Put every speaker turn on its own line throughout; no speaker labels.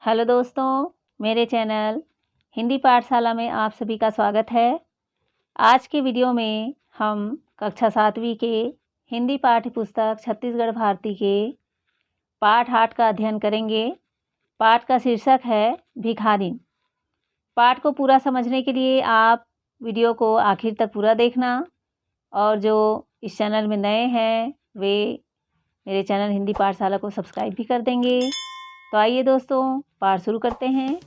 Hello दोस्तों, मेरे channel Hindi पाठशाला में आप सभी का स्वागत है। आज के वीडियो में हम कक्षा 7वीं के हिंदी पाठ्य पुस्तक छत्तीसगढ़ भारती के पाठ 8 का अध्ययन करेंगे। पाठ का शीर्षक है भिखारिन। पाठ को पूरा समझने के लिए आप वीडियो को आखिर तक पूरा देखना, और जो इस चैनल में नए हैं वे मेरे चैनल हिंदी पाठशाला को सब्सक्राइब भी कर देंगे। तो आइए दोस्तों, पाठ शुरू करते हैं।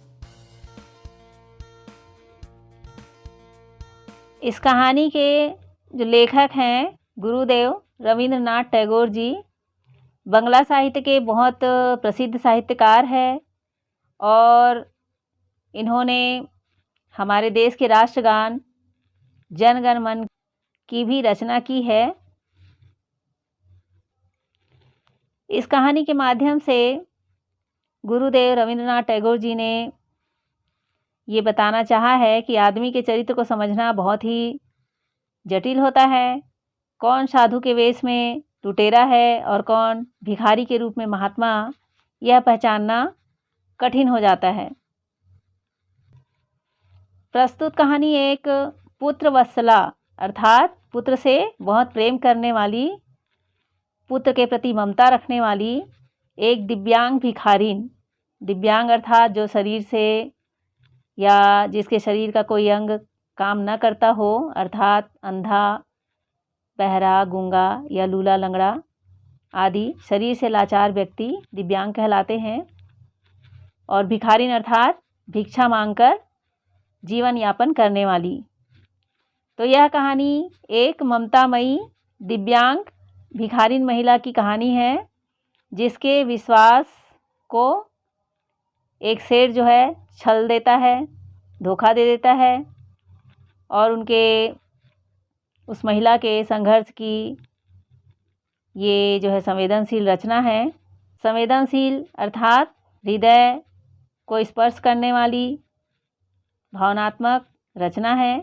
इस कहानी के जो लेखक हैं गुरुदेव रविंद्रनाथ टैगोर जी। बंगला साहित्य के बहुत प्रसिद्ध साहित्यकार हैं और इन्होंने हमारे देश के राष्ट्रगान जन गण मन की भी रचना की है। इस कहानी के माध्यम से गुरुदेव रविंद्रनाथ टैगोर जी ने ये बताना चाहा है कि आदमी के चरित्र को समझना बहुत ही जटिल होता है। कौन साधु के वेश में लुटेरा है और कौन भिखारी के रूप में महात्मा, यह पहचानना कठिन हो जाता है। प्रस्तुत कहानी एक पुत्र वत्सला अर्थात पुत्र से बहुत प्रेम करने वाली, पुत्र के प्रति ममता रखने वाली एक दिव्यांग भिखारिन, दिव्यांग अर्थात जो शरीर से या जिसके शरीर का कोई अंग काम न करता हो, अर्थात अंधा, बहरा, गूंगा या लूला लंगड़ा आदि शरीर से लाचार व्यक्ति दिव्यांग कहलाते हैं। और भिखारिन अर्थात भिक्षा मांगकर जीवन यापन करने वाली। तो यह कहानी एक ममतामयी दिव्यांग भिखारिन महिला की कहानी है, जिसके विश्वास को एक सेठ जो है छल देता है, धोखा दे देता है, और उनके उस महिला के संघर्ष की ये जो है संवेदनशील रचना है। संवेदनशील अर्थात हृदय को स्पर्श करने वाली भावनात्मक रचना है।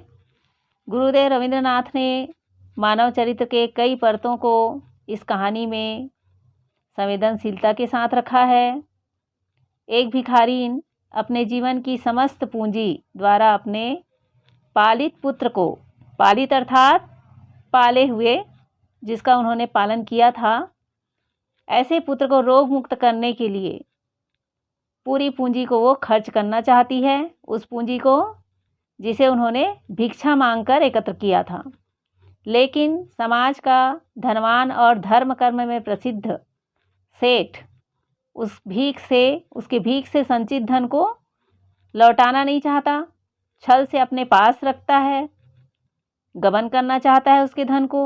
गुरुदेव रविंद्रनाथ ने मानव चरित्र के कई परतों को इस कहानी में संवेदनशीलता के साथ रखा है। एक भिखारिन अपने जीवन की समस्त पूंजी द्वारा अपने पालित पुत्र को, पालित अर्थात पाले हुए, जिसका उन्होंने पालन किया था, ऐसे पुत्र को रोग मुक्त करने के लिए पूरी पूंजी को वो खर्च करना चाहती है। उस पूंजी को जिसे उन्होंने भिक्षा मांगकर एकत्र किया था। लेकिन समाज का धनवान और धर्म कर्म में प्रसिद्ध सेठ उसके भीख से संचित धन को लौटाना नहीं चाहता, छल से अपने पास रखता है, गबन करना चाहता है उसके धन को।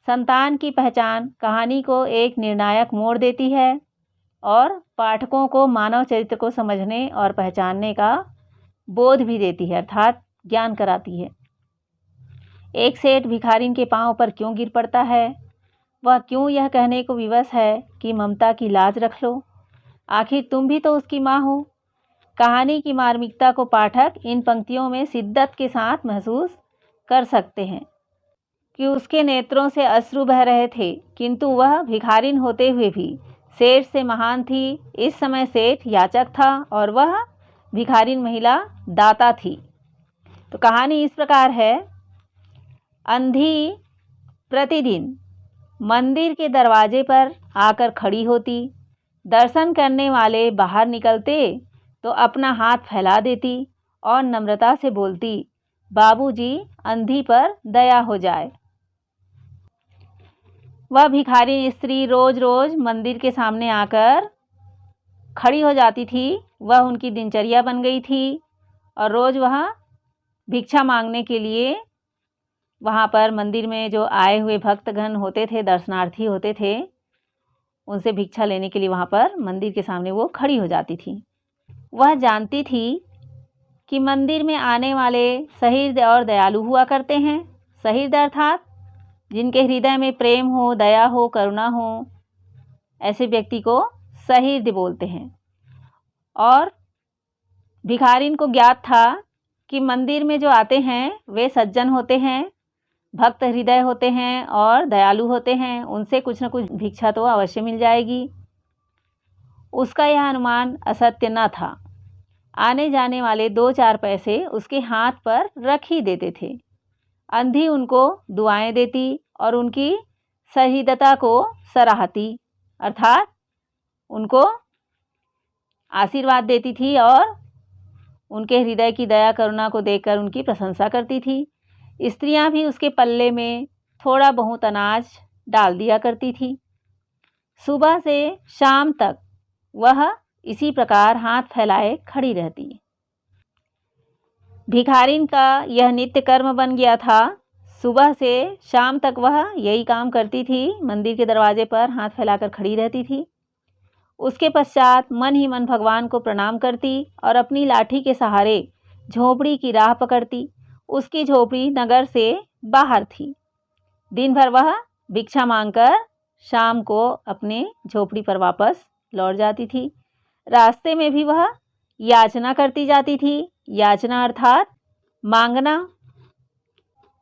संतान की पहचान कहानी को एक निर्णायक मोड़ देती है और पाठकों को मानव चरित्र को समझने और पहचानने का बोध भी देती है, अर्थात ज्ञान कराती है। एक सेठ भिखारिन के पांव पर क्यों गिर पड़ता है? वह क्यों यह कहने को विवश है कि ममता की लाज रख लो, आखिर तुम भी तो उसकी माँ हो। कहानी की मार्मिकता को पाठक इन पंक्तियों में शिद्दत के साथ महसूस कर सकते हैं कि उसके नेत्रों से अश्रु बह रहे थे, किंतु वह भिखारिन होते हुए भी सेठ से महान थी। इस समय सेठ याचक था और वह भिखारिन महिला दाता थी। तो कहानी इस प्रकार है। अंधी प्रतिदिन मंदिर के दरवाजे पर आकर खड़ी होती। दर्शन करने वाले बाहर निकलते तो अपना हाथ फैला देती और नम्रता से बोलती, बाबूजी, अंधी पर दया हो जाए। वह भिखारी स्त्री रोज रोज मंदिर के सामने आकर खड़ी हो जाती थी। वह उनकी दिनचर्या बन गई थी और रोज वह भिक्षा मांगने के लिए वहाँ पर मंदिर में जो आए हुए भक्तगण होते थे, दर्शनार्थी होते थे, उनसे भिक्षा लेने के लिए वहाँ पर मंदिर के सामने वो खड़ी हो जाती थी। वह जानती थी कि मंदिर में आने वाले सहृदय और दयालु हुआ करते हैं। सहृदय अर्थात जिनके हृदय में प्रेम हो, दया हो, करुणा हो, ऐसे व्यक्ति को सहृदय बोलते हैं। और भिखारिन को ज्ञात था कि मंदिर में जो आते हैं वे सज्जन होते हैं, भक्त हृदय होते हैं और दयालु होते हैं। उनसे कुछ न कुछ भिक्षा तो अवश्य मिल जाएगी। उसका यह अनुमान असत्य न था। आने जाने वाले 2-4 पैसे उसके हाथ पर रख ही देते थे। अंधी उनको दुआएं देती और उनकी शहीदता को सराहती, अर्थात उनको आशीर्वाद देती थी और उनके हृदय की दया करुणा को देखकर उनकी प्रशंसा करती थी। स्त्रियां भी उसके पल्ले में थोड़ा बहुत अनाज डाल दिया करती थी। सुबह से शाम तक वह इसी प्रकार हाथ फैलाए खड़ी रहती। भिखारिन का यह नित्य कर्म बन गया था। सुबह से शाम तक वह यही काम करती थी, मंदिर के दरवाजे पर हाथ फैलाकर खड़ी रहती थी। उसके पश्चात मन ही मन भगवान को प्रणाम करती और अपनी लाठी के सहारे झोपड़ी की राह पकड़ती। उसकी झोपड़ी नगर से बाहर थी। दिन भर वह भिक्षा मांगकर शाम को अपने झोपड़ी पर वापस लौट जाती थी। रास्ते में भी वह याचना करती जाती थी। याचना अर्थात मांगना।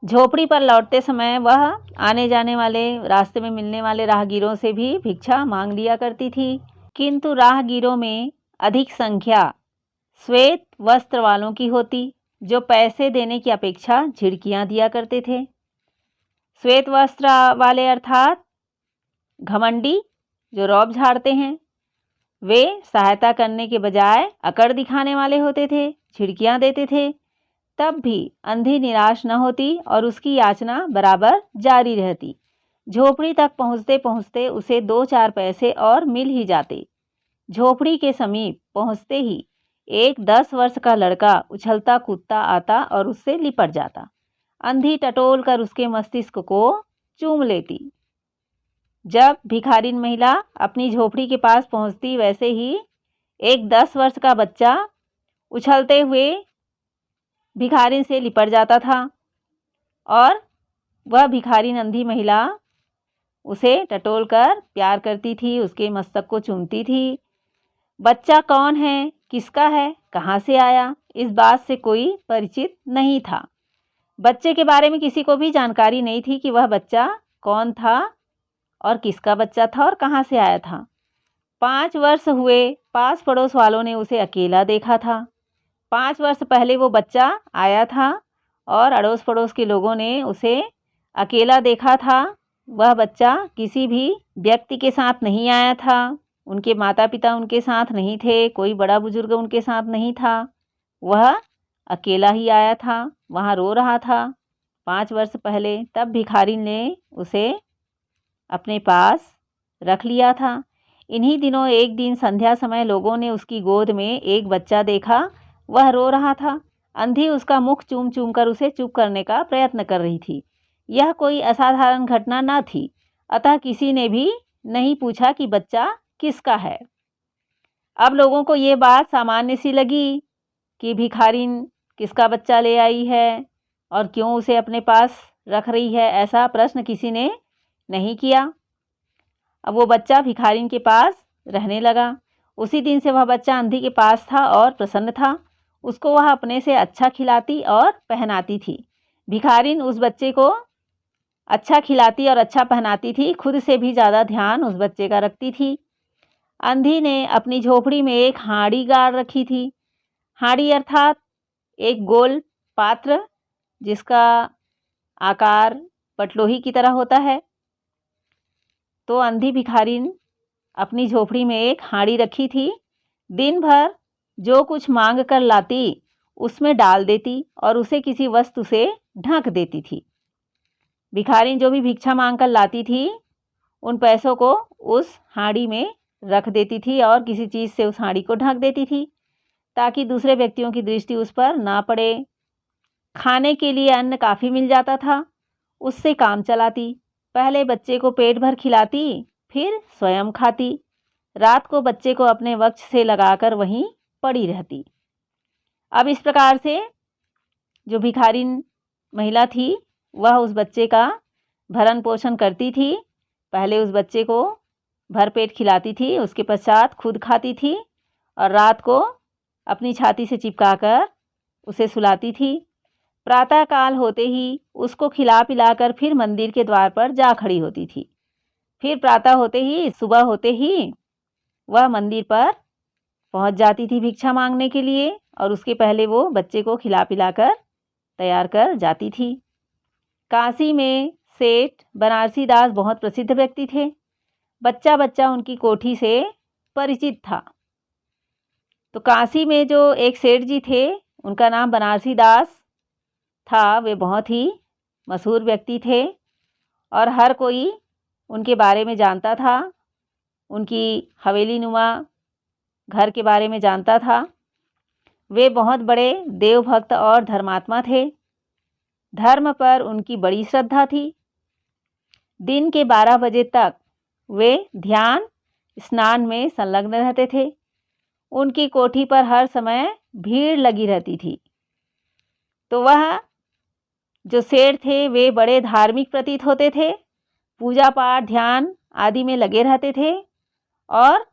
झोपड़ी पर लौटते समय वह आने जाने वाले, रास्ते में मिलने वाले राहगीरों से भी भिक्षा मांग लिया करती थी, किंतु राहगीरों में अधिक संख्या श्वेत वस्त्र वालों की होती, जो पैसे देने की अपेक्षा झिड़कियां दिया करते थे। श्वेत वस्त्र वाले अर्थात घमंडी, जो रौब झाड़ते हैं। वे सहायता करने के बजाय अकड़ दिखाने वाले होते थे, झिड़कियां देते थे। तब भी अंधी निराश न होती और उसकी याचना बराबर जारी रहती। झोपड़ी तक पहुंचते पहुंचते उसे 2-4 पैसे और मिल ही जाते। झोपड़ी के समीप पहुंचते ही एक 10 वर्ष का लड़का उछलता कूदता आता और उससे लिपट जाता। अंधी टटोल कर उसके मस्तिष्क को चूम लेती। जब भिखारिन महिला अपनी झोपड़ी के पास पहुंचती, वैसे ही एक 10 वर्ष का बच्चा उछलते हुए भिखारिन से लिपट जाता था और वह भिखारिन अंधी महिला उसे टटोल कर प्यार करती थी, उसके मस्तक को चूमती थी। बच्चा कौन है, किसका है, कहाँ से आया, इस बात से कोई परिचित नहीं था। बच्चे के बारे में किसी को भी जानकारी नहीं थी कि वह बच्चा कौन था और किसका बच्चा था और कहाँ से आया था। 5 वर्ष हुए, पास पड़ोस वालों ने उसे अकेला देखा था। 5 वर्ष पहले वो बच्चा आया था और अड़ोस पड़ोस के लोगों ने उसे अकेला देखा था। वह बच्चा किसी भी व्यक्ति के साथ नहीं आया था। उनके माता पिता उनके साथ नहीं थे, कोई बड़ा बुजुर्ग उनके साथ नहीं था। वह अकेला ही आया था, वहाँ रो रहा था 5 वर्ष पहले। तब भिखारी ने उसे अपने पास रख लिया था। इन्हीं दिनों एक दिन संध्या समय लोगों ने उसकी गोद में एक बच्चा देखा, वह रो रहा था। अंधी उसका मुख चूम चूम कर उसे चुप करने का प्रयत्न कर रही थी। यह कोई असाधारण घटना न थी, अतः किसी ने भी नहीं पूछा कि बच्चा किसका है। अब लोगों को ये बात सामान्य सी लगी कि भिखारिन किसका बच्चा ले आई है और क्यों उसे अपने पास रख रही है, ऐसा प्रश्न किसी ने नहीं किया। अब वो बच्चा भिखारिन के पास रहने लगा। उसी दिन से वह बच्चा अंधी के पास था और प्रसन्न था। उसको वह अपने से अच्छा खिलाती और पहनाती थी। भिखारिन उस बच्चे को अच्छा खिलाती और अच्छा पहनाती थी, खुद से भी ज़्यादा ध्यान उस बच्चे का रखती थी। अंधी ने अपनी झोपड़ी में एक हांडी गाड़ रखी थी। हांडी अर्थात एक गोल पात्र जिसका आकार पटलोही की तरह होता है। तो अंधी भिखारिन अपनी झोपड़ी में एक हांडी रखी थी। दिन भर जो कुछ मांग कर लाती उसमें डाल देती और उसे किसी वस्तु से ढक देती थी। भिखारिन जो भी भिक्षा मांग कर लाती थी उन पैसों को उस हांडी में रख देती थी और किसी चीज़ से उस हांडी को ढक देती थी ताकि दूसरे व्यक्तियों की दृष्टि उस पर ना पड़े। खाने के लिए अन्न काफ़ी मिल जाता था, उससे काम चलाती। पहले बच्चे को पेट भर खिलाती, फिर स्वयं खाती। रात को बच्चे को अपने वक्ष से लगाकर वहीं पड़ी रहती। अब इस प्रकार से जो भिखारिन महिला थी वह उस बच्चे का भरण पोषण करती थी। पहले उस बच्चे को भरपेट खिलाती थी, उसके पश्चात खुद खाती थी और रात को अपनी छाती से चिपकाकर उसे सुलाती थी। प्रातःकाल होते ही उसको खिला पिलाकर फिर मंदिर के द्वार पर जा खड़ी होती थी। फिर प्रातः होते ही, सुबह होते ही वह मंदिर पर पहुंच जाती थी भिक्षा मांगने के लिए और उसके पहले वो बच्चे को खिला पिलाकर तैयार कर जाती थी। काशी में सेठ बनारसी दास बहुत प्रसिद्ध व्यक्ति थे। बच्चा बच्चा उनकी कोठी से परिचित था। तो काशी में जो एक सेठ जी थे, उनका नाम बनारसी दास था। वे बहुत ही मशहूर व्यक्ति थे और हर कोई उनके बारे में जानता था। उनकी हवेली नुमा घर के बारे में जानता था। वे बहुत बड़े देवभक्त और धर्मात्मा थे। धर्म पर उनकी बड़ी श्रद्धा थी। दिन के 12 बजे तक वे ध्यान स्नान में संलग्न रहते थे। उनकी कोठी पर हर समय भीड़ लगी रहती थी। तो वह जो सेठ थे वे बड़े धार्मिक प्रतीत होते थे। पूजा पाठ ध्यान आदि में लगे रहते थे और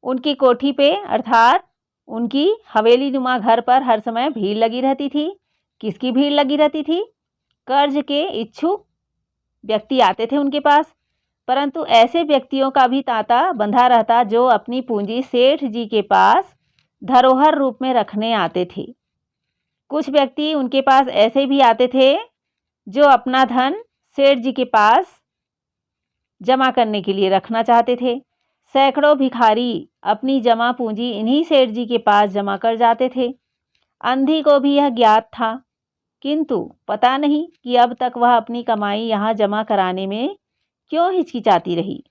उनकी कोठी पे अर्थात उनकी हवेली नुमा घर पर हर समय भीड़ लगी रहती थी। किसकी भीड़ लगी रहती थी? कर्ज के इच्छुक व्यक्ति आते थे उनके पास। परंतु ऐसे व्यक्तियों का भी तांता बंधा रहता जो अपनी पूंजी सेठ जी के पास धरोहर रूप में रखने आते थे। कुछ व्यक्ति उनके पास ऐसे भी आते थे जो अपना धन सेठ जी के पास जमा करने के लिए रखना चाहते थे। सैकड़ों भिखारी अपनी जमा पूंजी इन्हीं सेठ जी के पास जमा कर जाते थे। अंधी को भी यह ज्ञात था, किंतु पता नहीं कि अब तक वह अपनी कमाई यहाँ जमा कराने में क्यों हिचकिचाती रही।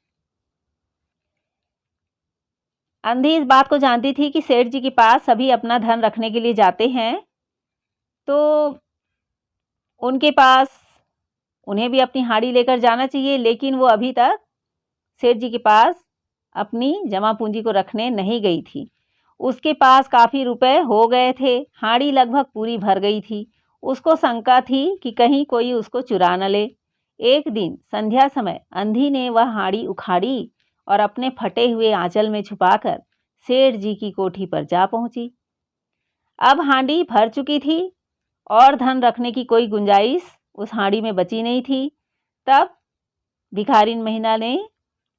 अंधी इस बात को जानती थी कि सेठ जी के पास सभी अपना धन रखने के लिए जाते हैं, तो उनके पास उन्हें भी अपनी हाड़ी लेकर जाना चाहिए, लेकिन वो अभी तक सेठ जी के पास अपनी जमा पूंजी को रखने नहीं गई थी। उसके पास काफ़ी रुपए हो गए थे। हाड़ी लगभग पूरी भर गई थी। उसको शंका थी कि कहीं कोई उसको चुरा न ले। एक दिन संध्या समय अंधी ने वह हाड़ी उखाड़ी और अपने फटे हुए आंचल में छुपाकर सेठ जी की कोठी पर जा पहुंची। अब हांडी भर चुकी थी और धन रखने की कोई गुंजाइश उस हांडी में बची नहीं थी। तब भिखारिन महिला ने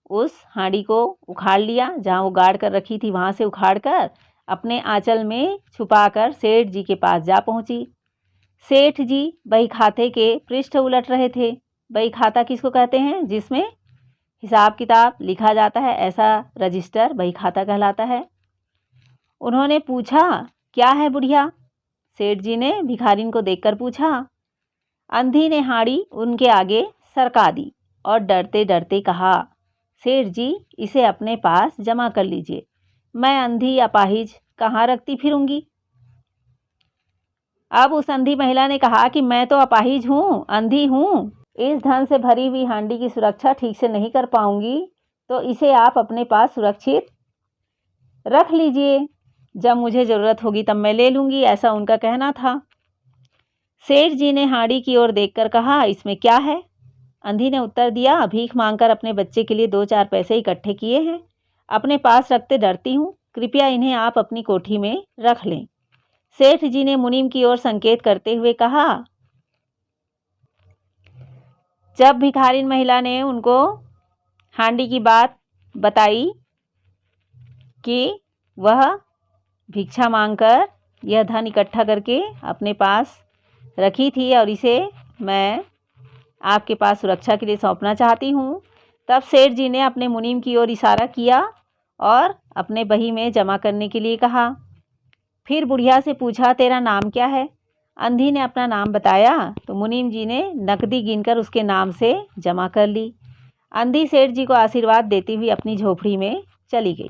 उस हांडी को उखाड़ लिया, जहाँ वो गाड़ कर रखी थी वहाँ से उखाड़ कर अपने आंचल में छुपाकर सेठ जी के पास जा पहुंची। सेठ जी बही खाते के पृष्ठ उलट रहे थे। बही खाता किसको कहते हैं? जिसमें हिसाब किताब लिखा जाता है, ऐसा रजिस्टर बही खाता कहलाता है। उन्होंने पूछा, क्या है बुढ़िया? सेठ जी ने भिखारिन को देखकर पूछा। अंधी ने हाड़ी उनके आगे सरका दी और डरते डरते कहा, सेठ जी इसे अपने पास जमा कर लीजिए, मैं अंधी अपाहिज कहाँ रखती फिरूंगी। अब उस अंधी महिला ने कहा कि मैं तो अपाहिज हूँ, अंधी हूँ, इस धन से भरी हुई हांडी की सुरक्षा ठीक से नहीं कर पाऊंगी, तो इसे आप अपने पास सुरक्षित रख लीजिए, जब मुझे ज़रूरत होगी तब मैं ले लूँगी, ऐसा उनका कहना था। सेठ जी ने हांडी की ओर देखकर कहा, इसमें क्या है? अंधी ने उत्तर दिया, भीख मांगकर अपने बच्चे के लिए 2-4 पैसे इकट्ठे किए हैं, अपने पास रखते डरती हूँ, कृपया इन्हें आप अपनी कोठी में रख लें। सेठ जी ने मुनीम की ओर संकेत करते हुए कहा। जब भिखारिन महिला ने उनको हांडी की बात बताई कि वह भिक्षा मांगकर यह धन इकट्ठा करके अपने पास रखी थी और इसे मैं आपके पास सुरक्षा के लिए सौंपना चाहती हूँ, तब सेठ जी ने अपने मुनीम की ओर इशारा किया और अपने बही में जमा करने के लिए कहा। फिर बुढ़िया से पूछा, तेरा नाम क्या है? अंधी ने अपना नाम बताया तो मुनीम जी ने नकदी गिनकर उसके नाम से जमा कर ली। अंधी सेठ जी को आशीर्वाद देती हुई अपनी झोपड़ी में चली गई।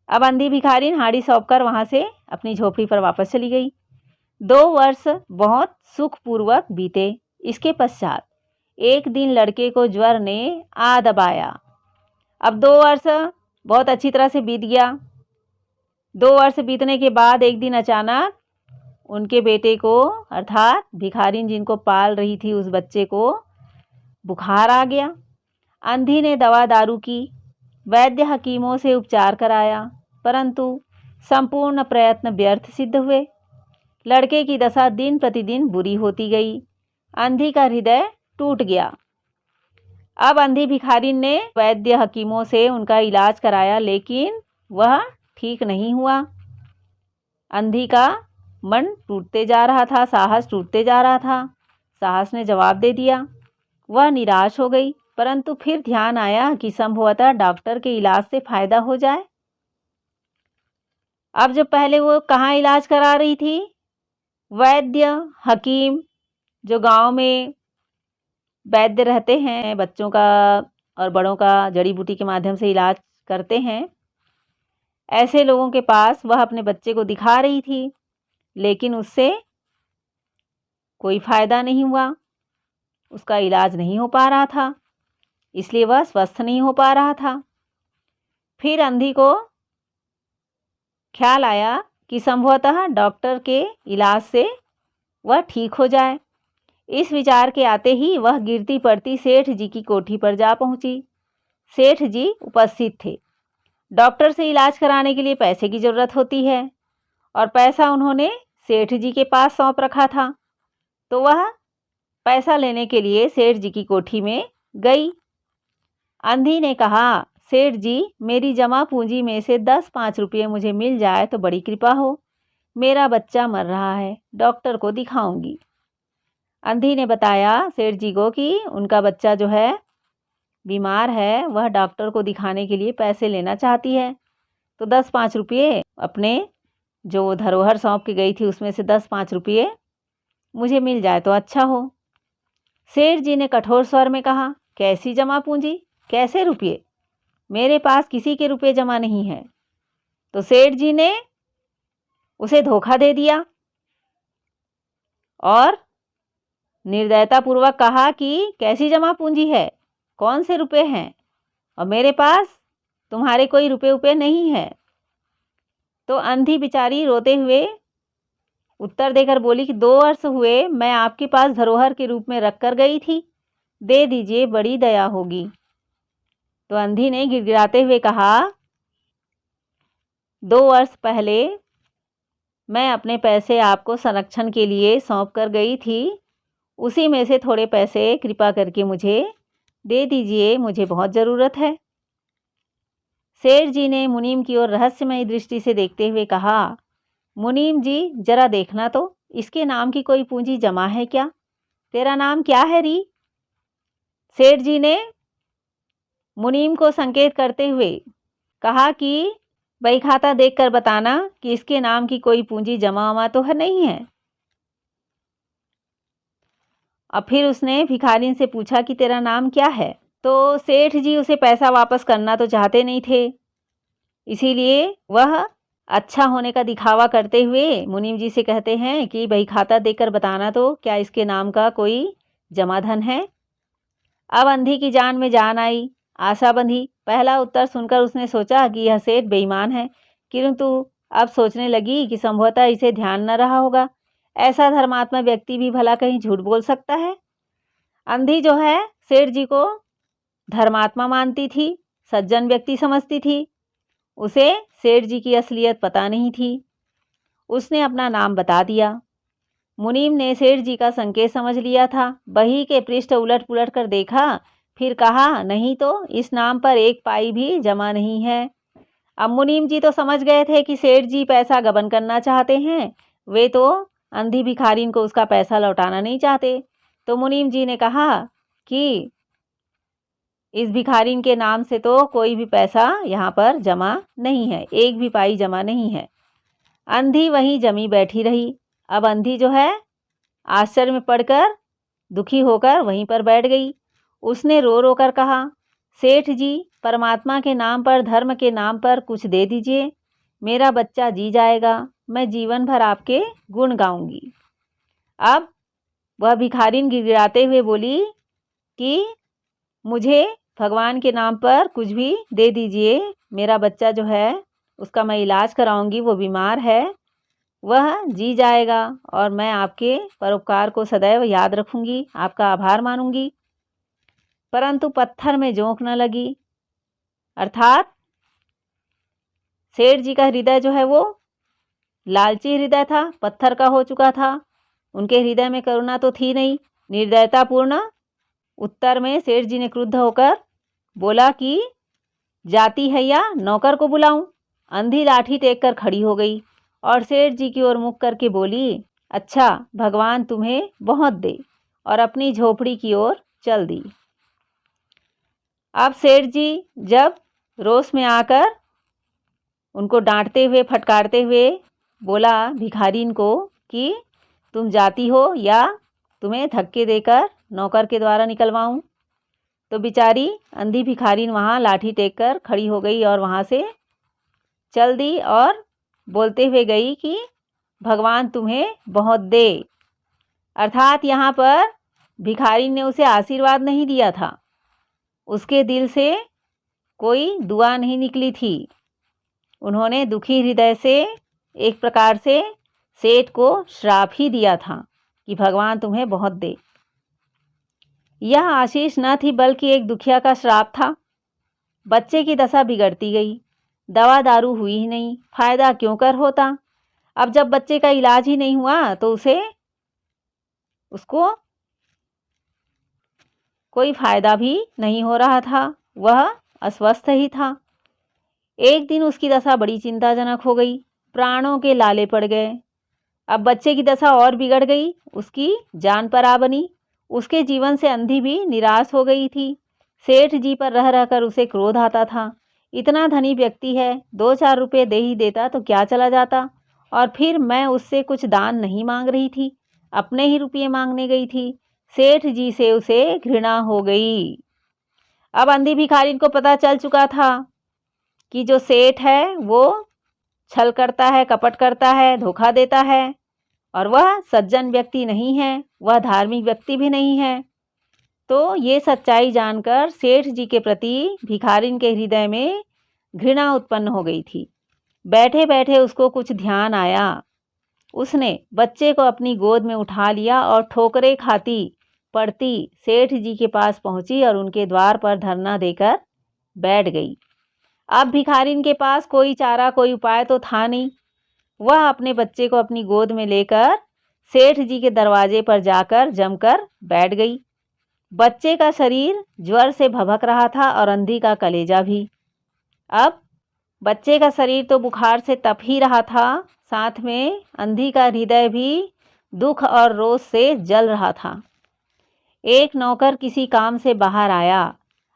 अब अंधी भिखारिन हाड़ी सौंपकर वहाँ से अपनी झोपड़ी पर वापस चली गई। 2 वर्ष बहुत सुखपूर्वक बीते। इसके पश्चात एक दिन लड़के को ज्वर ने आ दबाया। अब 2 वर्ष बहुत अच्छी तरह से बीत गया। 2 वर्ष बीतने के बाद एक दिन अचानक उनके बेटे को अर्थात भिखारिन जिनको पाल रही थी उस बच्चे को बुखार आ गया। अंधी ने दवा दारू की, वैद्य हकीमों से उपचार कराया, परंतु संपूर्ण प्रयत्न व्यर्थ सिद्ध हुए। लड़के की दशा दिन प्रतिदिन बुरी होती गई। अंधी का हृदय टूट गया। अब अंधी भिखारिन ने वैद्य हकीमों से उनका इलाज कराया, लेकिन वह ठीक नहीं हुआ। अंधी का मन टूटते जा रहा था, साहस टूटते जा रहा था। साहस ने जवाब दे दिया। वह निराश हो गई, परंतु फिर ध्यान आया कि संभवतः डॉक्टर के इलाज से फायदा हो जाए। अब जो पहले वो कहाँ इलाज करा रही थी, वैद्य हकीम, जो गांव में वैद्य रहते हैं, बच्चों का और बड़ों का जड़ी बूटी के माध्यम से इलाज करते हैं, ऐसे लोगों के पास वह अपने बच्चे को दिखा रही थी, लेकिन उससे कोई फायदा नहीं हुआ। उसका इलाज नहीं हो पा रहा था, इसलिए वह स्वस्थ नहीं हो पा रहा था। फिर अंधी को ख्याल आया कि संभवतः डॉक्टर के इलाज से वह ठीक हो जाए। इस विचार के आते ही वह गिरती पड़ती सेठ जी की कोठी पर जा पहुंची। सेठ जी उपस्थित थे। डॉक्टर से इलाज कराने के लिए पैसे की ज़रूरत होती है और पैसा उन्होंने सेठ जी के पास सौंप रखा था, तो वह पैसा लेने के लिए सेठ जी की कोठी में गई। अंधी ने कहा, सेठ जी, मेरी जमा पूंजी में से 10-5 रुपये मुझे मिल जाए तो बड़ी कृपा हो। मेरा बच्चा मर रहा है, डॉक्टर को दिखाऊंगी। अंधी ने बताया सेठ जी को कि उनका बच्चा जो है बीमार है, वह डॉक्टर को दिखाने के लिए पैसे लेना चाहती है, तो 10-5 रुपये अपने जो धरोहर सौंप के गई थी उसमें से 10-5 रुपये मुझे मिल जाए तो अच्छा हो। सेठ जी ने कठोर स्वर में कहा, कैसी जमा पूंजी, कैसे रुपये? मेरे पास किसी के रुपये जमा नहीं है। तो सेठ जी ने उसे धोखा दे दिया और निर्दयतापूर्वक कहा कि कैसी जमा पूंजी है, कौन से रुपए हैं, और मेरे पास तुम्हारे कोई रुपये नहीं है। तो अंधी बेचारी रोते हुए उत्तर देकर बोली कि 2 वर्ष हुए मैं आपके पास धरोहर के रूप में रख कर गई थी, दे दीजिए, बड़ी दया होगी। तो अंधी ने गिड़गिड़ाते हुए कहा, 2 वर्ष पहले मैं अपने पैसे आपको संरक्षण के लिए सौंप कर गई थी, उसी में से थोड़े पैसे कृपा करके मुझे दे दीजिए, मुझे बहुत ज़रूरत है। सेठ जी ने मुनीम की ओर रहस्यमयी दृष्टि से देखते हुए कहा, मुनीम जी, जरा देखना तो, इसके नाम की कोई पूंजी जमा है क्या? तेरा नाम क्या है री? सेठ जी ने मुनीम को संकेत करते हुए कहा कि बही खाता देखकर बताना कि इसके नाम की कोई पूंजी जमा वमा तो है नहीं है। अब फिर उसने भिखारिन से पूछा कि तेरा नाम क्या है? तो सेठ जी उसे पैसा वापस करना तो चाहते नहीं थे, इसीलिए वह अच्छा होने का दिखावा करते हुए मुनीम जी से कहते हैं कि बही खाता देकर बताना तो, क्या इसके नाम का कोई जमा धन है? अब अंधी की जान में जान आई, आशा बंधी। पहला उत्तर सुनकर उसने सोचा कि यह सेठ बेईमान है, किंतु अब सोचने लगी कि संभवतः इसे ध्यान न रहा होगा। ऐसा धर्मात्मा व्यक्ति भी भला कहीं झूठ बोल सकता है? अंधी जो है सेठ जी को धर्मात्मा मानती थी, सज्जन व्यक्ति समझती थी। उसे सेठ जी की असलियत पता नहीं थी। उसने अपना नाम बता दिया। मुनीम ने सेठ जी का संकेत समझ लिया था। बही के पृष्ठ उलट पुलट कर देखा, फिर कहा, नहीं तो इस नाम पर 1 पाई भी जमा नहीं है। अब मुनीम जी तो समझ गए थे कि सेठ जी पैसा गबन करना चाहते हैं, वे तो अंधी भिखारिन को उसका पैसा लौटाना नहीं चाहते। तो मुनीम जी ने कहा कि इस भिखारिन के नाम से तो कोई भी पैसा यहाँ पर जमा नहीं है, 1 भी पाई जमा नहीं है। अंधी वहीं जमी बैठी रही। अब अंधी जो है आश्चर्य में पड़कर दुखी होकर वहीं पर बैठ गई। उसने रो रो कर कहा, सेठ जी, परमात्मा के नाम पर, धर्म के नाम पर कुछ दे दीजिए, मेरा बच्चा जी जाएगा, मैं जीवन भर आपके गुण गाऊंगी। अब वह भिखारिन गिड़गिड़ाते हुए बोली कि मुझे भगवान के नाम पर कुछ भी दे दीजिए, मेरा बच्चा जो है उसका मैं इलाज कराऊंगी, वो बीमार है, वह जी जाएगा और मैं आपके परोपकार को सदैव याद रखूंगी, आपका आभार मानूंगी। परंतु पत्थर में जोंक न लगी। अर्थात सेठ जी का हृदय जो है वो लालची हृदय था, पत्थर का हो चुका था। उनके हृदय में करुणा तो थी नहीं, निर्दयतापूर्ण उत्तर में सेठ जी ने क्रुद्ध होकर बोला कि जाती है या नौकर को बुलाऊं। अंधी लाठी टेक कर खड़ी हो गई और सेठ जी की ओर मुख करके बोली, अच्छा भगवान तुम्हें बहुत दे, और अपनी झोपड़ी की ओर चल दी। अब सेठ जी जब रोष में आकर उनको डांटते हुए फटकारते हुए बोला भिखारीन को कि तुम जाती हो या तुम्हें धक्के देकर नौकर के द्वारा निकलवाऊं, तो बेचारी अंधी भिखारीन वहाँ लाठी टेक कर खड़ी हो गई और वहाँ से चल दी और बोलते हुए गई कि भगवान तुम्हें बहुत दे। अर्थात यहाँ पर भिखारी ने उसे आशीर्वाद नहीं दिया था, उसके दिल से कोई दुआ नहीं निकली थी। उन्होंने दुखी हृदय से एक प्रकार से सेठ को श्राप ही दिया था कि भगवान तुम्हें बहुत दे। यह आशीष न थी बल्कि एक दुखिया का श्राप था। बच्चे की दशा बिगड़ती गई, दवा दारू हुई ही नहीं, फायदा क्यों कर होता। अब जब बच्चे का इलाज ही नहीं हुआ तो उसको कोई फायदा भी नहीं हो रहा था, वह अस्वस्थ ही था। एक दिन उसकी दशा बड़ी चिंताजनक हो गई, प्राणों के लाले पड़ गए। अब बच्चे की दशा और बिगड़ गई, उसकी जान पर आ बनी। उसके जीवन से अंधी भी निराश हो गई थी। सेठ जी पर रह रहकर उसे क्रोध आता था। इतना धनी व्यक्ति है, 2-4 रुपये दे ही देता तो क्या चला जाता, और फिर मैं उससे कुछ दान नहीं मांग रही थी, अपने ही रुपये मांगने गई थी। सेठ जी से उसे घृणा हो गई। अब अंधी भिखारी को पता चल चुका था कि जो सेठ है वो छल करता है, कपट करता है, धोखा देता है, और वह सज्जन व्यक्ति नहीं है, वह धार्मिक व्यक्ति भी नहीं है। तो ये सच्चाई जानकर सेठ जी के प्रति भिखारिन के हृदय में घृणा उत्पन्न हो गई थी। बैठे बैठे उसको कुछ ध्यान आया। उसने बच्चे को अपनी गोद में उठा लिया और ठोकरे खाती पड़ती सेठ जी के पास पहुंची और उनके द्वार पर धरना देकर बैठ गई। अब भिखारिन के पास कोई चारा, कोई उपाय तो था नहीं। वह अपने बच्चे को अपनी गोद में लेकर सेठ जी के दरवाजे पर जाकर जमकर बैठ गई। बच्चे का शरीर ज्वर से भभक रहा था और अंधी का कलेजा भी। अब बच्चे का शरीर तो बुखार से तप ही रहा था, साथ में अंधी का हृदय भी दुख और रोष से जल रहा था। एक नौकर किसी काम से बाहर आया।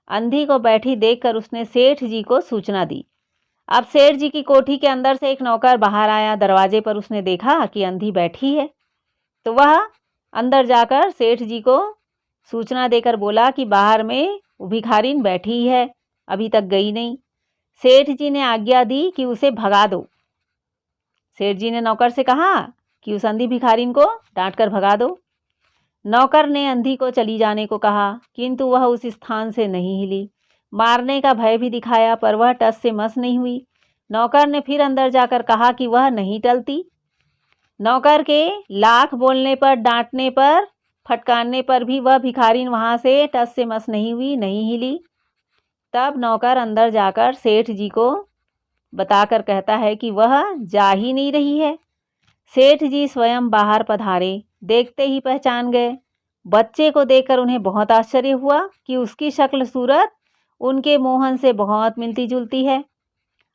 अंधी को बैठी देखकर उसने सेठ जी को सूचना दी। अब सेठ जी की कोठी के अंदर से एक नौकर बाहर आया। दरवाजे पर उसने देखा कि अंधी बैठी है, तो वह अंदर जाकर सेठ जी को सूचना देकर बोला कि बाहर में भिखारिन बैठी है, अभी तक गई नहीं। सेठ जी ने आज्ञा दी कि उसे भगा दो। सेठ जी ने नौकर से कहा कि उस अंधी भिखारिन को डांट कर भगा दो। नौकर ने अंधी को चली जाने को कहा, किंतु वह उस स्थान से नहीं हिली। मारने का भय भी दिखाया, पर वह टस से मस नहीं हुई। नौकर ने फिर अंदर जाकर कहा कि वह नहीं टलती। नौकर के लाख बोलने पर, डांटने पर, फटकारने पर भी वह भिखारिन वहाँ से टस से मस नहीं हुई, नहीं हिली। तब नौकर अंदर जाकर सेठ जी को बताकर कहता है कि वह जा ही नहीं रही है। सेठ जी स्वयं बाहर पधारे, देखते ही पहचान गए। बच्चे को देखकर उन्हें बहुत आश्चर्य हुआ कि उसकी शक्ल सूरत उनके मोहन से बहुत मिलती जुलती है।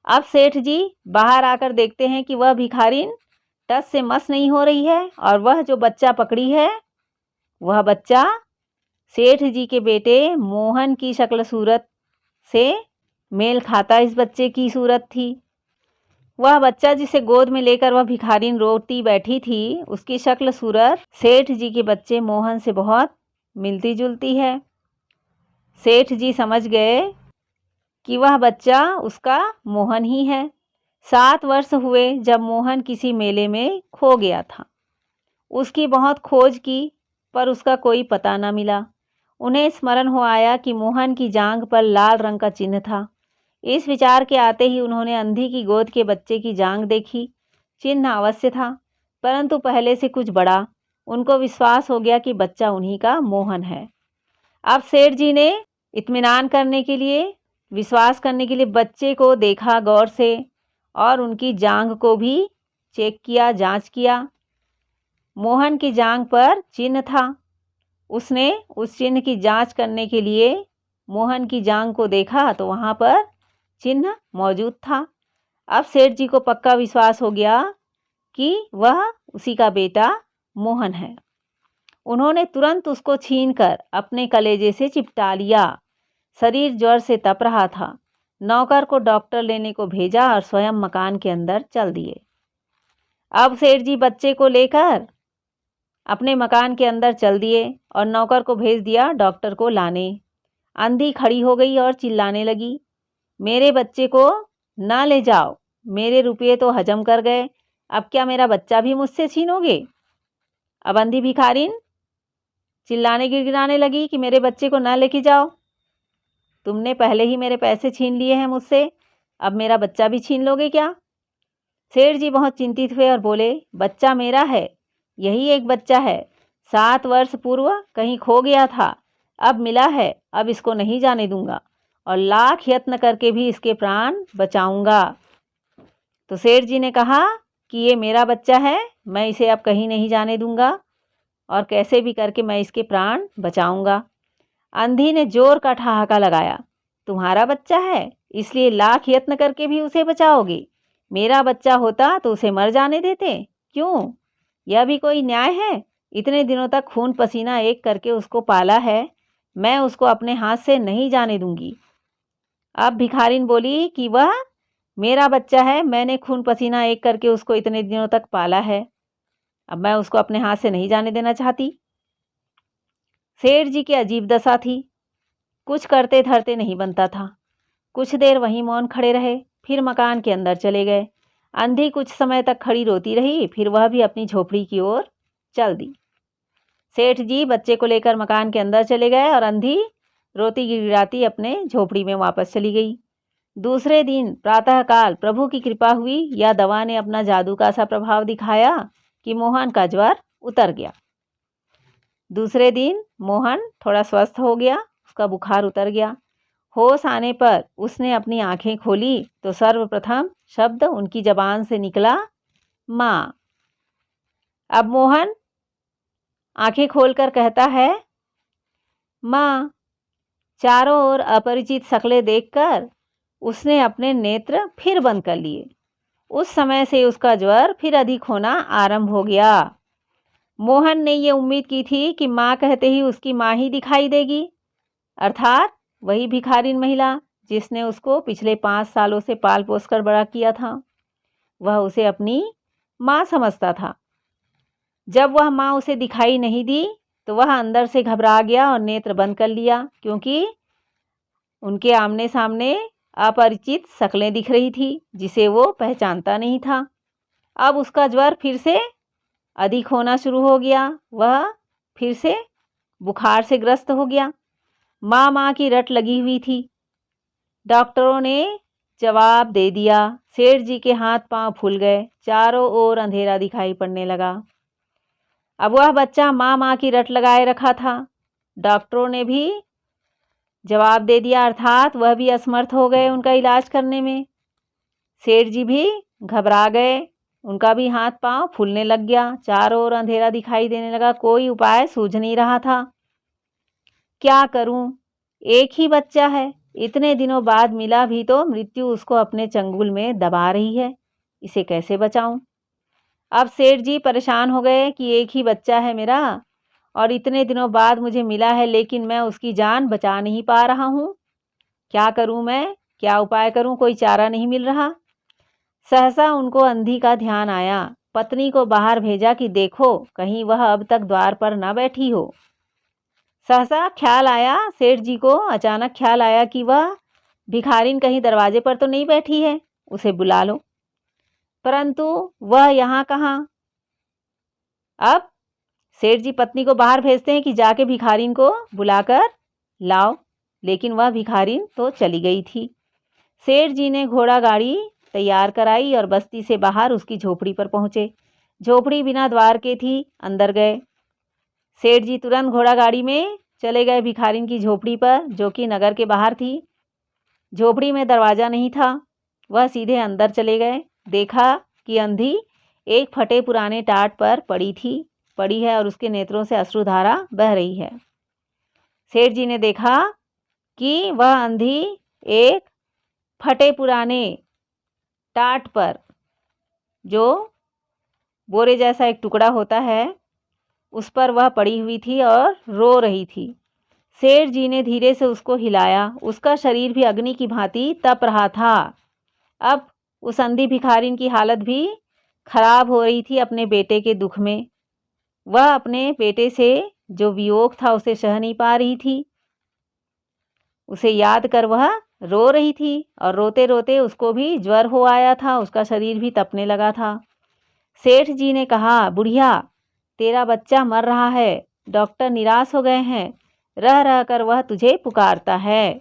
अब सेठ जी बाहर आकर देखते हैं कि वह भिखारिन टस से मस नहीं हो रही है, और वह जो बच्चा पकड़ी है वह बच्चा सेठ जी के बेटे मोहन की शक्ल सूरत से मेल खाता इस बच्चे की सूरत थी। वह बच्चा जिसे गोद में लेकर वह भिखारिन रोती बैठी थी, उसकी शक्ल सूरत सेठ जी के बच्चे मोहन से बहुत मिलती जुलती है। सेठ जी समझ गए कि वह बच्चा उसका मोहन ही है। 7 वर्ष हुए जब मोहन किसी मेले में खो गया था। उसकी बहुत खोज की, पर उसका कोई पता न मिला। उन्हें स्मरण हो आया कि मोहन की जांघ पर लाल रंग का चिन्ह था। इस विचार के आते ही उन्होंने अंधी की गोद के बच्चे की जांघ देखी। चिन्ह अवश्य था, परंतु पहले से कुछ बड़ा। उनको विश्वास हो गया कि बच्चा उन्हीं का मोहन है। अब सेठ जी ने इत्मीनान करने के लिए, विश्वास करने के लिए बच्चे को देखा गौर से, और उनकी जांघ को भी चेक किया, जांच किया। मोहन की जांघ पर चिन्ह था। उसने उस चिन्ह की जांच करने के लिए मोहन की जांघ को देखा तो वहाँ पर चिन्ह मौजूद था। अब सेठ जी को पक्का विश्वास हो गया कि वह उसी का बेटा मोहन है। उन्होंने तुरंत उसको छीनकर अपने कलेजे से चिपटा लिया। शरीर ज्वर से तप रहा था। नौकर को डॉक्टर लेने को भेजा और स्वयं मकान के अंदर चल दिए। अब सेठ जी बच्चे को लेकर अपने मकान के अंदर चल दिए और नौकर को भेज दिया डॉक्टर को लाने। अंधी खड़ी हो गई और चिल्लाने लगी, मेरे बच्चे को ना ले जाओ, मेरे रुपये तो हजम कर गए, अब क्या मेरा बच्चा भी मुझसे छीनोगे। अब अंधी भिखारिन चिल्लाने गिड़गिड़ाने लगी कि मेरे बच्चे को ना लेके जाओ, तुमने पहले ही मेरे पैसे छीन लिए हैं मुझसे, अब मेरा बच्चा भी छीन लोगे क्या। सेठ जी बहुत चिंतित हुए और बोले, बच्चा मेरा है, यही एक बच्चा है, 7 वर्ष पूर्व कहीं खो गया था, अब मिला है, अब इसको नहीं जाने दूंगा और लाख यत्न करके भी इसके प्राण बचाऊंगा। तो सेठ जी ने कहा कि ये मेरा बच्चा है, मैं इसे अब कहीं नहीं जाने दूंगा और कैसे भी करके मैं इसके प्राण बचाऊंगा। अंधी ने जोर का ठहाका लगाया, तुम्हारा बच्चा है इसलिए लाख यत्न करके भी उसे बचाओगे, मेरा बच्चा होता तो उसे मर जाने देते, क्यों, यह भी कोई न्याय है। इतने दिनों तक खून पसीना एक करके उसको पाला है, मैं उसको अपने हाथ से नहीं जाने दूंगी। अब भिखारिन बोली कि वह मेरा बच्चा है, मैंने खून पसीना एक करके उसको इतने दिनों तक पाला है, अब मैं उसको अपने हाथ से नहीं जाने देना चाहती। सेठ जी की अजीब दशा थी, कुछ करते धरते नहीं बनता था। कुछ देर वहीं मौन खड़े रहे, फिर मकान के अंदर चले गए। अंधी कुछ समय तक खड़ी रोती रही, फिर वह भी अपनी झोपड़ी की ओर चल दी। सेठ जी बच्चे को लेकर मकान के अंदर चले गए और अंधी रोती गिड़गिड़ाती अपने झोपड़ी में वापस चली गई। दूसरे दिन प्रातःकाल प्रभु की कृपा हुई या दवा ने अपना जादू का सा प्रभाव दिखाया कि मोहन का ज्वर उतर गया। दूसरे दिन मोहन थोड़ा स्वस्थ हो गया, उसका बुखार उतर गया। होश आने पर उसने अपनी आंखें खोली तो सर्वप्रथम शब्द उनकी जबान से निकला, माँ। अब मोहन आंखें खोलकर कहता है, माँ। चारों ओर अपरिचित शक्लें देखकर उसने अपने नेत्र फिर बंद कर लिए। उस समय से उसका ज्वर फिर अधिक होना आरंभ हो गया। मोहन ने ये उम्मीद की थी कि माँ कहते ही उसकी माँ ही दिखाई देगी, अर्थात वही भिखारिन महिला जिसने उसको पिछले 5 सालों से पाल पोस कर बड़ा किया था। वह उसे अपनी माँ समझता था। जब वह माँ उसे दिखाई नहीं दी तो वह अंदर से घबरा गया और नेत्र बंद कर लिया, क्योंकि उनके आमने सामने अपरिचित शक्लें दिख रही थी जिसे वो पहचानता नहीं था। अब उसका ज्वर फिर से अधिक होना शुरू हो गया, वह फिर से बुखार से ग्रस्त हो गया। माँ माँ की रट लगी हुई थी। डॉक्टरों ने जवाब दे दिया। सेठ जी के हाथ पांव फूल गए, चारों ओर अंधेरा दिखाई पड़ने लगा। अब वह बच्चा माँ माँ की रट लगाए रखा था। डॉक्टरों ने भी जवाब दे दिया, अर्थात वह भी असमर्थ हो गए उनका इलाज करने में। सेठ जी भी घबरा गए, उनका भी हाथ पांव फूलने लग गया, चारों ओर अंधेरा दिखाई देने लगा, कोई उपाय सूझ नहीं रहा था। क्या करूं, एक ही बच्चा है, इतने दिनों बाद मिला भी तो मृत्यु उसको अपने चंगुल में दबा रही है, इसे कैसे बचाऊं। अब सेठ जी परेशान हो गए कि एक ही बच्चा है मेरा और इतने दिनों बाद मुझे मिला है, लेकिन मैं उसकी जान बचा नहीं पा रहा हूँ। क्या करूँ मैं, क्या उपाय करूँ, कोई चारा नहीं मिल रहा। सहसा उनको अंधी का ध्यान आया। पत्नी को बाहर भेजा कि देखो कहीं वह अब तक द्वार पर न बैठी हो। सहसा ख्याल आया सेठ जी को, अचानक ख्याल आया कि वह भिखारिन कहीं दरवाजे पर तो नहीं बैठी है, उसे बुला लो। परंतु वह यहाँ कहाँ। अब सेठ जी पत्नी को बाहर भेजते हैं कि जाके भिखारिन को बुलाकर लाओ, लेकिन वह भिखारिन तो चली गई थी। सेठ जी ने घोड़ा गाड़ी तैयार कराई और बस्ती से बाहर उसकी झोपड़ी पर पहुंचे। झोपड़ी बिना द्वार के थी, अंदर गए। सेठ जी तुरंत घोड़ा गाड़ी में चले गए भिखारिन की झोपड़ी पर, जो कि नगर के बाहर थी। झोपड़ी में दरवाज़ा नहीं था, वह सीधे अंदर चले गए। देखा कि अंधी एक फटे पुराने टाट पर पड़ी थी पड़ी है और उसके नेत्रों से अश्रुधारा बह रही है। सेठ जी ने देखा कि वह अंधी एक फटे पुराने टाट पर, जो बोरे जैसा एक टुकड़ा होता है, उस पर वह पड़ी हुई थी और रो रही थी। सेठ जी ने धीरे से उसको हिलाया। उसका शरीर भी अग्नि की भांति तप रहा था। अब उस अंधी भिखारिन की हालत भी खराब हो रही थी अपने बेटे के दुख में। वह अपने बेटे से जो वियोग था उसे सह नहीं पा रही थी। उसे याद कर वह रो रही थी और रोते रोते उसको भी ज्वर हो आया था। उसका शरीर भी तपने लगा था। सेठ जी ने कहा, बुढ़िया, तेरा बच्चा मर रहा है। डॉक्टर निराश हो गए हैं। रह रह कर वह तुझे पुकारता है।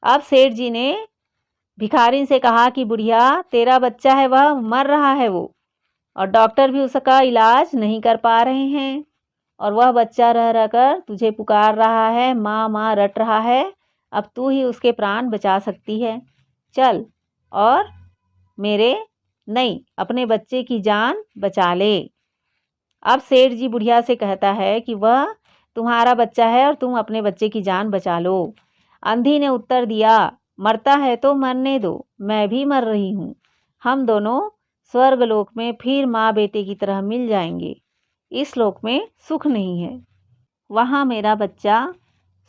अब सेठ जी ने भिखारिन से कहा कि बुढ़िया, तेरा बच्चा है, वह मर रहा है वो, और डॉक्टर भी उसका इलाज नहीं कर पा रहे हैं, और वह बच्चा रह रह कर तुझे पुकार रहा है, माँ माँ रट रहा है। अब तू ही उसके प्राण बचा सकती है। चल और मेरे नहीं, अपने बच्चे की जान बचा ले। अब सेठ जी बुढ़िया से कहता है कि वह तुम्हारा बच्चा है और तुम अपने बच्चे की जान बचा लो। अंधी ने उत्तर दिया, मरता है तो मरने दो, मैं भी मर रही हूँ। हम दोनों स्वर्गलोक में फिर माँ बेटे की तरह मिल जाएंगे। इस लोक में सुख नहीं है, वहाँ मेरा बच्चा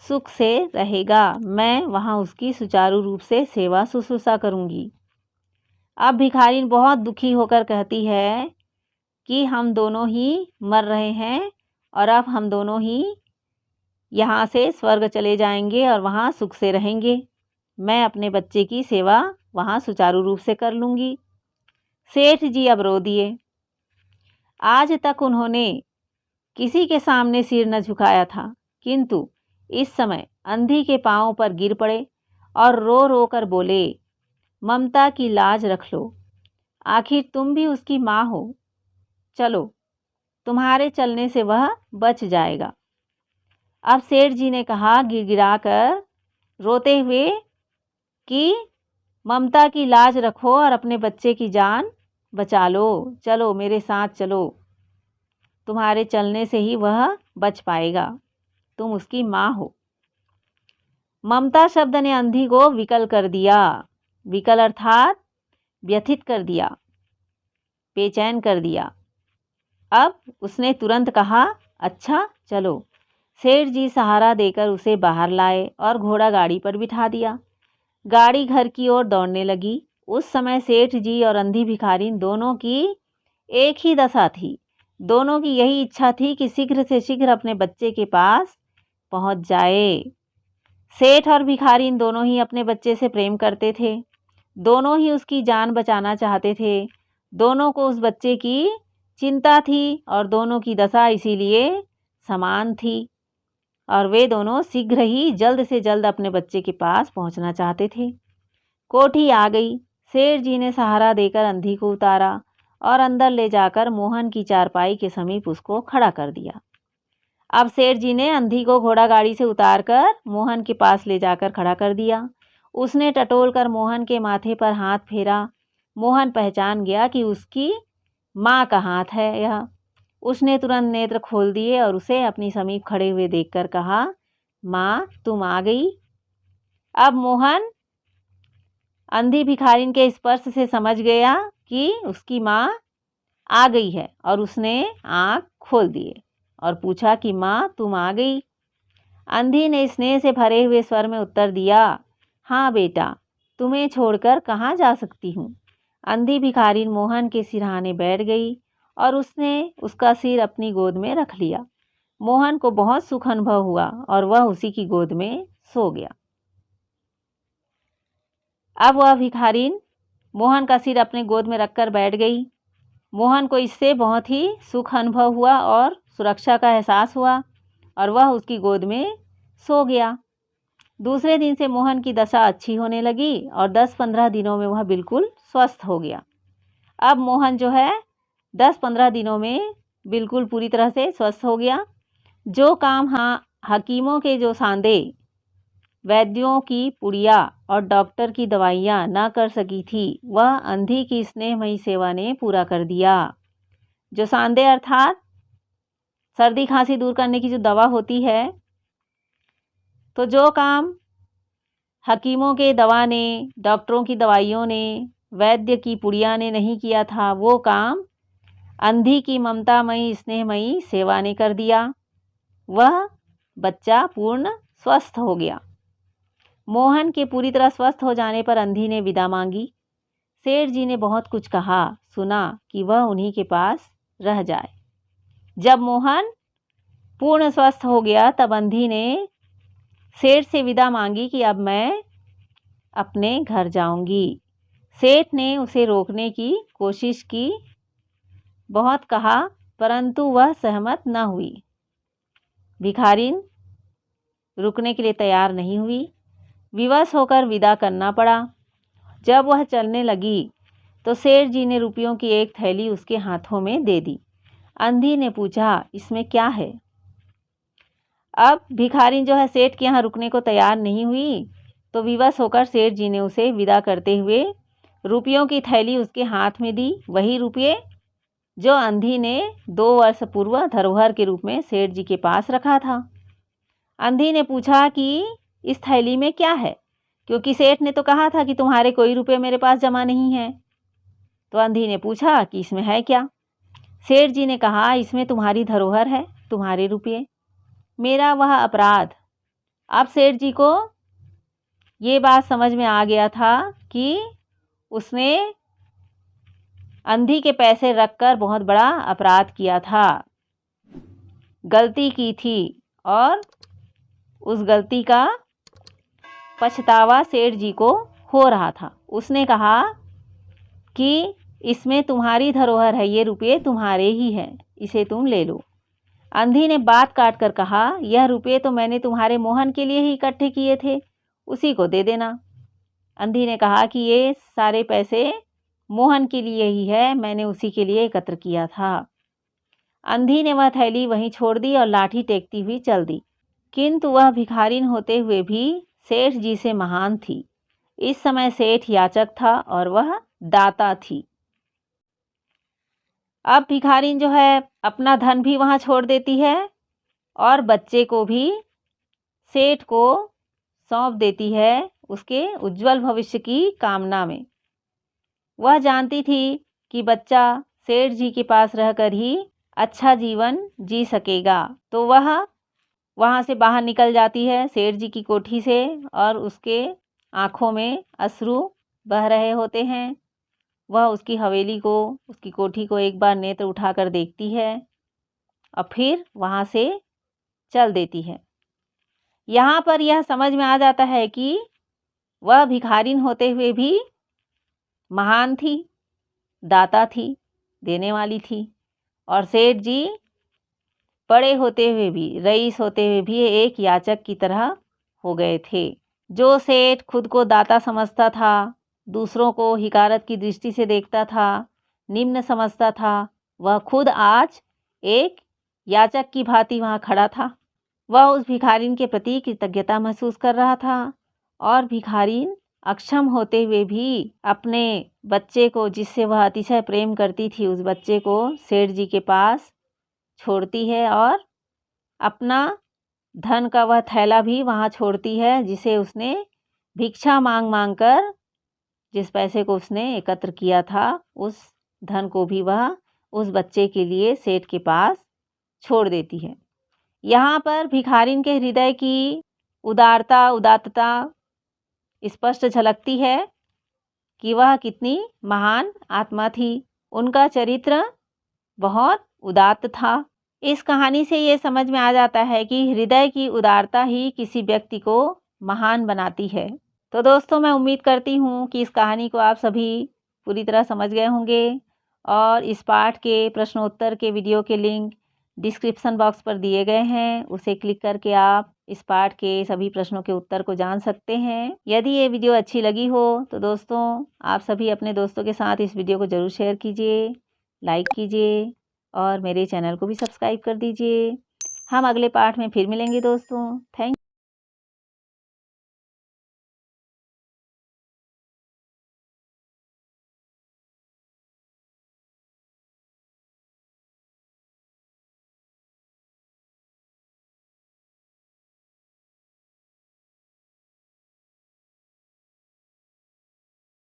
सुख से रहेगा। मैं वहाँ उसकी सुचारू रूप से सेवा शुश्रूषा करूँगी। अब भिखारिन बहुत दुखी होकर कहती है कि हम दोनों ही मर रहे हैं और अब हम दोनों ही यहाँ से स्वर्ग चले जाएंगे और वहाँ सुख से रहेंगे। मैं अपने बच्चे की सेवा वहाँ सुचारू रूप से कर लूँगी। सेठ जी अब रो दिए। आज तक उन्होंने किसी के सामने सिर न झुकाया था, किंतु इस समय अंधी के पांव पर गिर पड़े और रो रो कर बोले, ममता की लाज रख लो, आखिर तुम भी उसकी माँ हो। चलो, तुम्हारे चलने से वह बच जाएगा। अब सेठ जी ने कहा गिड़गिड़ा कर, रोते हुए, कि ममता की लाज रखो और अपने बच्चे की जान बचा लो। चलो मेरे साथ चलो, तुम्हारे चलने से ही वह बच पाएगा। तुम उसकी माँ हो। ममता शब्द ने अंधी को विकल कर दिया। विकल अर्थात व्यथित कर दिया, बेचैन कर दिया। अब उसने तुरंत कहा, अच्छा चलो। सेठ जी सहारा देकर उसे बाहर लाए और घोड़ा गाड़ी पर बिठा दिया। गाड़ी घर की ओर दौड़ने लगी। उस समय सेठ जी और अंधी भिखारिन दोनों की एक ही दशा थी। दोनों की यही इच्छा थी कि शीघ्र से शीघ्र अपने बच्चे के पास पहुंच जाए। सेठ और भिखारिन दोनों ही अपने बच्चे से प्रेम करते थे। दोनों ही उसकी जान बचाना चाहते थे। दोनों को उस बच्चे की चिंता थी और दोनों की दशा इसीलिए समान थी, और वे दोनों शीघ्र ही जल्द से जल्द अपने बच्चे के पास पहुंचना चाहते थे। कोठी आ गई। सेठ जी ने सहारा देकर अंधी को उतारा और अंदर ले जाकर मोहन की चारपाई के समीप उसको खड़ा कर दिया। अब सेठ जी ने अंधी को घोड़ा गाड़ी से उतारकर मोहन के पास ले जाकर खड़ा कर दिया। उसने टटोल कर मोहन के माथे पर हाथ फेरा। मोहन पहचान गया कि उसकी माँ का हाथ है यह। उसने तुरंत नेत्र खोल दिए और उसे अपनी समीप खड़े हुए देखकर कहा, माँ तुम आ गई। अब मोहन अंधी भिखारिन के स्पर्श से समझ गया कि उसकी माँ आ गई है और उसने आँख खोल दिए और पूछा कि माँ तुम आ गई। अंधी ने स्नेह से भरे हुए स्वर में उत्तर दिया, हाँ बेटा, तुम्हें छोड़कर कहाँ जा सकती हूँ। अंधी भिखारिन मोहन के सिरहाने बैठ गई और उसने उसका सिर अपनी गोद में रख लिया। मोहन को बहुत सुख अनुभव हुआ और वह उसी की गोद में सो गया। अब वह भिखारिन मोहन का सिर अपने गोद में रखकर बैठ गई। मोहन को इससे बहुत ही सुख अनुभव हुआ और सुरक्षा का एहसास हुआ और वह उसकी गोद में सो गया। दूसरे दिन से मोहन की दशा अच्छी होने लगी और 10-15 दिनों में वह बिल्कुल स्वस्थ हो गया। अब मोहन जो है 10-15 दिनों में बिल्कुल पूरी तरह से स्वस्थ हो गया। जो काम हकीमों के जो सांदे, वैद्यों की पुड़िया और डॉक्टर की दवाइयाँ न कर सकी थी, वह अंधी की स्नेहमयी सेवा ने पूरा कर दिया। जो सांदे अर्थात सर्दी खांसी दूर करने की जो दवा होती है, तो जो काम हकीमों के दवा ने, डॉक्टरों की दवाइयों ने, वैद्य की पुड़िया ने नहीं किया था, वो काम अंधी की ममतामयी स्नेहमयी सेवा ने कर दिया। वह बच्चा पूर्ण स्वस्थ हो गया। मोहन के पूरी तरह स्वस्थ हो जाने पर अंधी ने विदा मांगी। सेठ जी ने बहुत कुछ कहा सुना कि वह उन्हीं के पास रह जाए। जब मोहन पूर्ण स्वस्थ हो गया तब अंधी ने सेठ से विदा मांगी कि अब मैं अपने घर जाऊंगी। सेठ ने उसे रोकने की कोशिश की, बहुत कहा, परंतु वह सहमत न हुई। भिखारिन रुकने के लिए तैयार नहीं हुई। विवश होकर विदा करना पड़ा। जब वह चलने लगी तो सेठ जी ने रुपयों की एक थैली उसके हाथों में दे दी। अंधी ने पूछा, इसमें क्या है? अब भिखारिन जो है सेठ के यहाँ रुकने को तैयार नहीं हुई, तो विवश होकर सेठ जी ने उसे विदा करते हुए रुपयों की थैली उसके हाथ में दी। वही रुपये जो अंधी ने 2 वर्ष पूर्व धरोहर के रूप में सेठ जी के पास रखा था। अंधी ने पूछा कि इस थैली में क्या है, क्योंकि सेठ ने तो कहा था कि तुम्हारे कोई रुपये मेरे पास जमा नहीं है। तो अंधी ने पूछा कि इसमें है क्या? सेठ जी ने कहा, इसमें तुम्हारी धरोहर है, तुम्हारे रुपये, मेरा वह अपराध। अब सेठ जी को ये बात समझ में आ गया था कि उसने अंधी के पैसे रखकर बहुत बड़ा अपराध किया था, गलती की थी, और उस गलती का पछतावा सेठ जी को हो रहा था। उसने कहा कि इसमें तुम्हारी धरोहर है, ये रुपये तुम्हारे ही हैं, इसे तुम ले लो। अंधी ने बात काट कर कहा, यह रुपये तो मैंने तुम्हारे मोहन के लिए ही इकट्ठे किए थे, उसी को दे देना। अंधी ने कहा कि ये सारे पैसे मोहन के लिए ही है, मैंने उसी के लिए एकत्र किया था। अंधी ने वह थैली वहीं छोड़ दी और लाठी टेकती हुई चल दी। किंतु वह भिखारिन होते हुए भी सेठ जी से महान थी। इस समय सेठ याचक था और वह दाता थी। अब भिखारिन जो है अपना धन भी वहाँ छोड़ देती है और बच्चे को भी सेठ को सौंप देती है उसके उज्जवल भविष्य की कामना में। वह जानती थी कि बच्चा सेठ जी के पास रहकर ही अच्छा जीवन जी सकेगा, तो वह वहाँ से बाहर निकल जाती है सेठ जी की कोठी से, और उसके आँखों में अश्रु बह रहे होते हैं। वह उसकी हवेली को, उसकी कोठी को एक बार नेत्र उठाकर देखती है और फिर वहाँ से चल देती है। यहाँ पर यह समझ में आ जाता है कि वह भिखारिन होते हुए भी महान थी, दाता थी, देने वाली थी, और सेठ जी बड़े होते हुए भी, रईस होते हुए भी एक याचक की तरह हो गए थे। जो सेठ खुद को दाता समझता था, दूसरों को हिकारत की दृष्टि से देखता था, निम्न समझता था, वह खुद आज एक याचक की भांति वहाँ खड़ा था। वह उस भिखारिन के प्रति कृतज्ञता महसूस कर रहा था, और भिखारिन अक्षम होते हुए भी अपने बच्चे को, जिससे वह अतिशय प्रेम करती थी, उस बच्चे को सेठ जी के पास छोड़ती है और अपना धन का वह थैला भी वहाँ छोड़ती है, जिसे उसने भिक्षा मांग मांग कर, जिस पैसे को उसने एकत्र किया था, उस धन को भी वह उस बच्चे के लिए सेठ के पास छोड़ देती है। यहाँ पर भिखारिन के हृदय की उदारता, उदात्तता स्पष्ट झलकती है कि वह कितनी महान आत्मा थी। उनका चरित्र बहुत उदात्त था। इस कहानी से ये समझ में आ जाता है कि हृदय की उदारता ही किसी व्यक्ति को महान बनाती है। तो दोस्तों, मैं उम्मीद करती हूँ कि इस कहानी को आप सभी पूरी तरह समझ गए होंगे, और इस पाठ के प्रश्नोत्तर के वीडियो के लिंक डिस्क्रिप्शन बॉक्स पर दिए गए हैं, उसे क्लिक करके आप इस पाठ के सभी प्रश्नों के उत्तर को जान सकते हैं। यदि ये वीडियो अच्छी लगी हो तो दोस्तों, आप सभी अपने दोस्तों के साथ इस वीडियो को ज़रूर शेयर कीजिए, लाइक कीजिए, और मेरे चैनल को भी सब्सक्राइब कर दीजिए। हम अगले पाठ में फिर मिलेंगे दोस्तों। थैंक